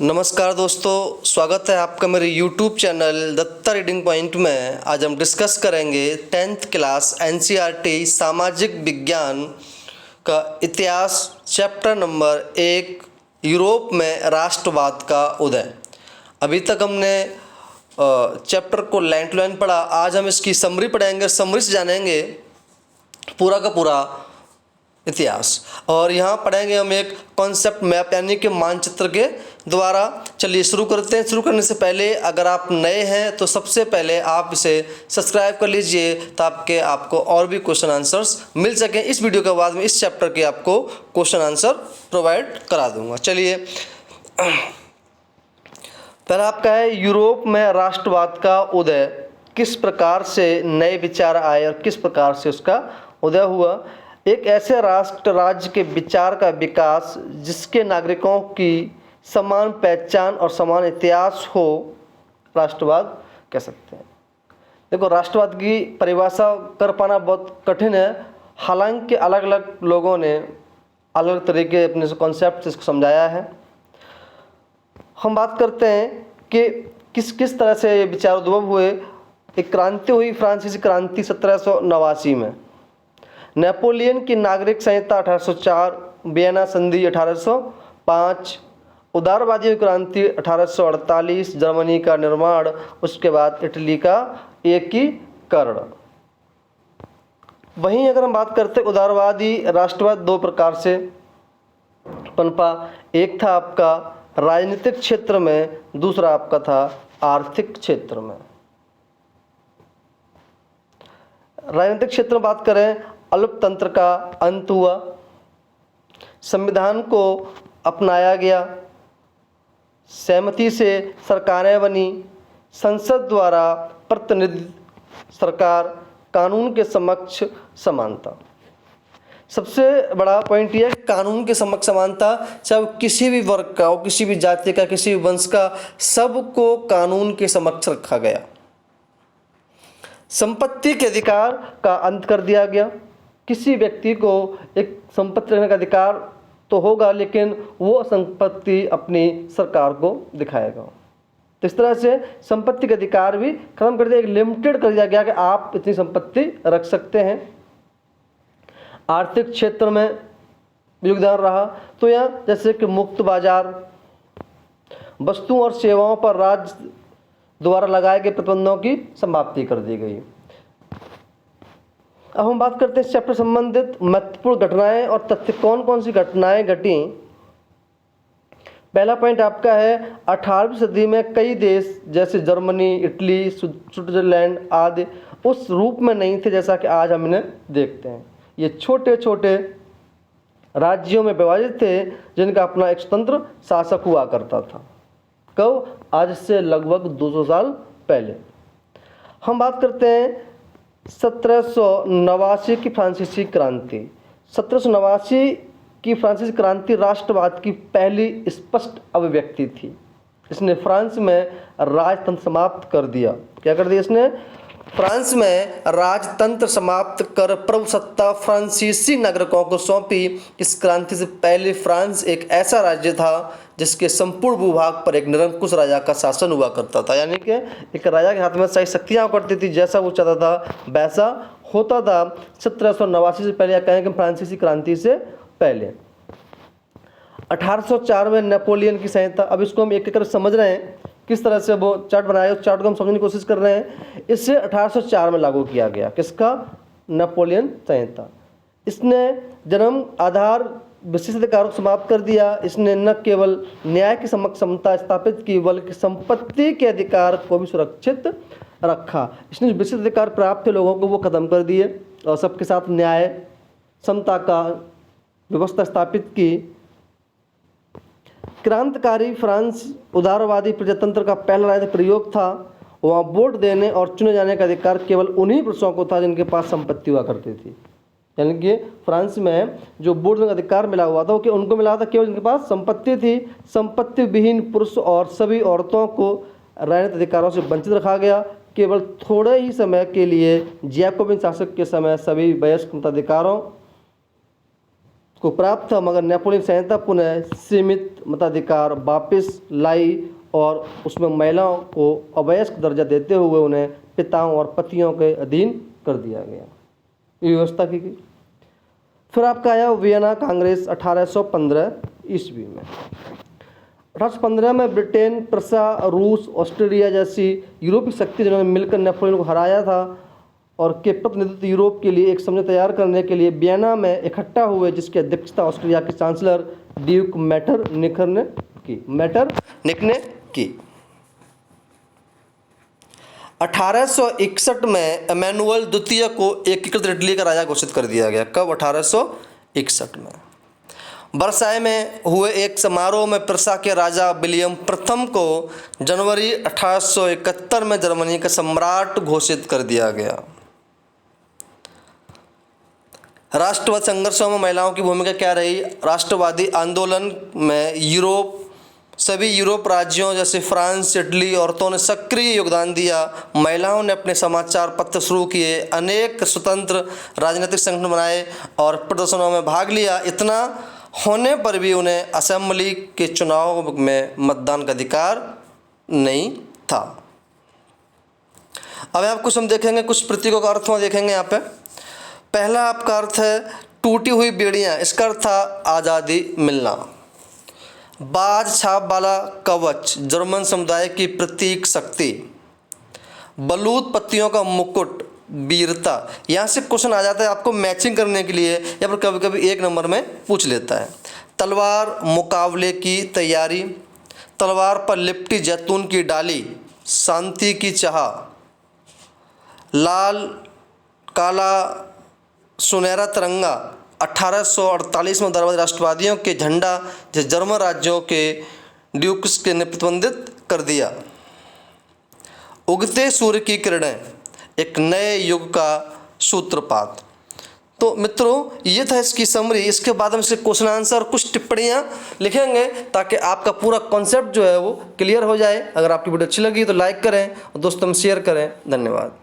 नमस्कार दोस्तों, स्वागत है आपका मेरे YouTube channel Datta reading point में। आज हम डिस्कस करेंगे 10th क्लास NCERT सामाजिक विज्ञान का इतिहास चैप्टर नंबर 1 यूरोप में राष्ट्रवाद का उदय। अभी तक हमने चैप्टर को लाइन टू लाइन पढ़ा। आज हम इसकी समरी पढ़ेंगे, समरी से जानेंगे पूरा का पूरा इतिहास। और यहाँ पढ़ेंगे हम एक कॉन्सेप्ट मैप यानी कि मानचित्र के द्वारा। चलिए शुरू करते हैं। शुरू करने से पहले अगर आप नए हैं तो सबसे पहले आप इसे सब्सक्राइब कर लीजिए ताकि आपको और भी क्वेश्चन आंसर्स मिल सकें। इस वीडियो के बाद में इस चैप्टर के आपको क्वेश्चन आंसर प्रोवाइड करा दूंगा। चलिए, पहला आपका है यूरोप में राष्ट्रवाद का उदय। किस प्रकार से नए विचार आए और किस प्रकार से उसका उदय हुआ। एक ऐसे राष्ट्र राज्य के विचार का विकास जिसके नागरिकों की समान पहचान और समान इतिहास हो, राष्ट्रवाद कह सकते हैं। देखो, राष्ट्रवाद की परिभाषा कर पाना बहुत कठिन है। हालांकि अलग अलग लोगों ने अलग अलग तरीके अपने कॉन्सेप्ट इसको समझाया है। हम बात करते हैं कि किस किस तरह से ये विचार उद्भव हुए। एक क्रांति हुई, फ्रांसीसी क्रांति 1789 में। नेपोलियन की नागरिक संहिता 1804, वियना संधि 1805, उदारवादी क्रांति 1848, जर्मनी का निर्माण, उसके बाद इटली का एकीकरण। वहीं अगर हम बात करते उदारवादी राष्ट्रवाद दो प्रकार से पनपा। एक था आपका राजनीतिक क्षेत्र में, दूसरा आपका था आर्थिक क्षेत्र में। राजनीतिक क्षेत्र में बात करें, अल्पतंत्र का अंत हुआ, संविधान को अपनाया गया, सहमति से सरकारें बनी, संसद द्वारा प्रतिनिधि सरकार, कानून के समक्ष समानता। सबसे बड़ा पॉइंट यह है, कानून के समक्ष समानता। चाहे किसी भी वर्ग का हो, किसी भी जाति का, किसी भी वंश का, सबको कानून के समक्ष रखा गया। संपत्ति के अधिकार का अंत कर दिया गया। किसी व्यक्ति को एक संपत्ति रखने का अधिकार तो होगा, लेकिन वो संपत्ति अपनी सरकार को दिखाएगा। तो इस तरह से संपत्ति के अधिकार भी खत्म कर दिया, एक लिमिटेड कर दिया गया कि आप इतनी संपत्ति रख सकते हैं। आर्थिक क्षेत्र में योगदान रहा तो यहाँ जैसे कि मुक्त बाजार, वस्तुओं और सेवाओं पर राज्य द्वारा लगाए गए प्रतिबंधों की समाप्ति कर दी गई। अब हम बात करते हैं इस चैप्टर संबंधित महत्वपूर्ण घटनाएं और तथ्य। कौन कौन सी घटनाएं घटी। पहला पॉइंट आपका है, 18वीं सदी में कई देश जैसे जर्मनी, इटली, स्विट्जरलैंड आदि उस रूप में नहीं थे जैसा कि आज हम इन्हें देखते हैं। ये छोटे छोटे राज्यों में विभाजित थे जिनका अपना एक स्वतंत्र शासक हुआ करता था। कब? आज से लगभग 200 साल पहले। हम बात करते हैं 1789 की फ्रांसीसी क्रांति। 1789 की फ्रांसीसी क्रांति राष्ट्रवाद की पहली स्पष्ट अभिव्यक्ति थी। इसने फ्रांस में राजतंत्र समाप्त कर दिया। क्या कर दिया इसने? फ्रांस में राजतंत्र समाप्त कर प्रभुसत्ता फ्रांसीसी नागरिकों को सौंपी। इस क्रांति से पहले फ्रांस एक ऐसा राज्य था जिसके संपूर्ण भूभाग पर एक निरंकुश राजा का शासन हुआ करता था। यानी कि एक राजा के हाथ में सारी शक्तियाँ करती थी, जैसा वो चाहता था वैसा होता था। 1789 से पहले, या कहें कि फ्रांसीसी क्रांति से पहले। 1804 में नेपोलियन की संहिता। अब इसको हम एक एक कर समझ रहे हैं किस तरह से वो चार्ट बनाया, उस चार्ट को हम समझने की कोशिश कर रहे हैं। इससे 1804 में लागू किया गया। किसका? नेपोलियन संहिता। इसने जन्म आधार विशेष अधिकारों को समाप्त कर दिया। इसने न केवल न्याय की समक्ष समता स्थापित की बल्कि संपत्ति के अधिकार को भी सुरक्षित रखा। इसने विशेष अधिकार प्राप्त थे लोगों को, वो खत्म कर दिए और सबके साथ न्याय समता का व्यवस्था स्थापित की। क्रांतिकारी फ्रांस उदारवादी प्रजातंत्र का पहला राजनीतिक प्रयोग था। वहाँ वोट देने और चुने जाने का अधिकार केवल उन्हीं पुरुषों को था जिनके पास संपत्ति हुआ करती थी। यानी कि फ्रांस में जो वोट देने का अधिकार मिला हुआ था वो कि उनको मिला था केवल जिनके पास संपत्ति थी। संपत्ति विहीन पुरुष और सभी औरतों को राजनीतिक अधिकारों से वंचित रखा गया। केवल थोड़े ही समय के लिए जैकोबिन शासक के समय सभी वयस्क मताधिकारों को प्राप्त था, मगर नेपोलियन सहायता पुनः सीमित मताधिकार वापस लाई और उसमें महिलाओं को अवयस्क दर्जा देते हुए उन्हें पिताओं और पतियों के अधीन कर दिया गया, ये व्यवस्था की गई। फिर आपका आया वियना कांग्रेस 1815 ईस्वी में। 1815 में ब्रिटेन, प्रसा, रूस, ऑस्ट्रेलिया जैसी यूरोपीय शक्ति जिन्होंने मिलकर नेपोलियन को हराया था और के प्रतिनिधित्व यूरोप के लिए एक समझौता तैयार करने के लिए वियना में इकट्ठा हुए, जिसकी अध्यक्षता ऑस्ट्रिया के चांसलर ड्यूक मेटरनिख ने की। 1861 में इमैनुअल द्वितीय को एकीकृत इटली का राजा घोषित कर दिया गया। कब? 1861 में। वर्साय में हुए एक समारोह में प्रसा के राजा विलियम प्रथम को जनवरी 1871 में जर्मनी का सम्राट घोषित कर दिया गया। राष्ट्रवाद संघर्षों में महिलाओं की भूमिका क्या रही? राष्ट्रवादी आंदोलन में सभी यूरोप राज्यों जैसे फ्रांस, इटली औरतों ने सक्रिय योगदान दिया। महिलाओं ने अपने समाचार पत्र शुरू किए, अनेक स्वतंत्र राजनीतिक संगठन बनाए और प्रदर्शनों में भाग लिया। इतना होने पर भी उन्हें असेंबली के चुनाव में मतदान का अधिकार नहीं था। अब आप कुछ हम देखेंगे, कुछ प्रतीकों का अर्थ हम देखेंगे यहाँ पे। पहला आपका अर्थ है टूटी हुई बेड़ियाँ, इसका अर्थ था आज़ादी मिलना। बाज छाप वाला कवच, जर्मन समुदाय की प्रतीक शक्ति। बलूत पत्तियों का मुकुट, वीरता। यहाँ से क्वेश्चन आ जाता है आपको मैचिंग करने के लिए, या फिर कभी कभी एक नंबर में पूछ लेता है। तलवार, मुकाबले की तैयारी। तलवार पर लिपटी जैतून की डाली, शांति की चाह। लाल काला सुनहरा तिरंगा, 1848 में दरबारी राष्ट्रवादियों के झंडा जिस जर्मन राज्यों के ड्यूक्स के ने प्रतिबंधित कर दिया। उगते सूर्य की किरणें, एक नए युग का सूत्रपात। तो मित्रों ये था इसकी समरी। इसके बाद हम इसके क्वेश्चन आंसर और कुछ टिप्पणियाँ लिखेंगे ताकि आपका पूरा कॉन्सेप्ट जो है वो क्लियर हो जाए। अगर आपकी वीडियो अच्छी लगी तो लाइक करें और दोस्तों में शेयर करें। धन्यवाद।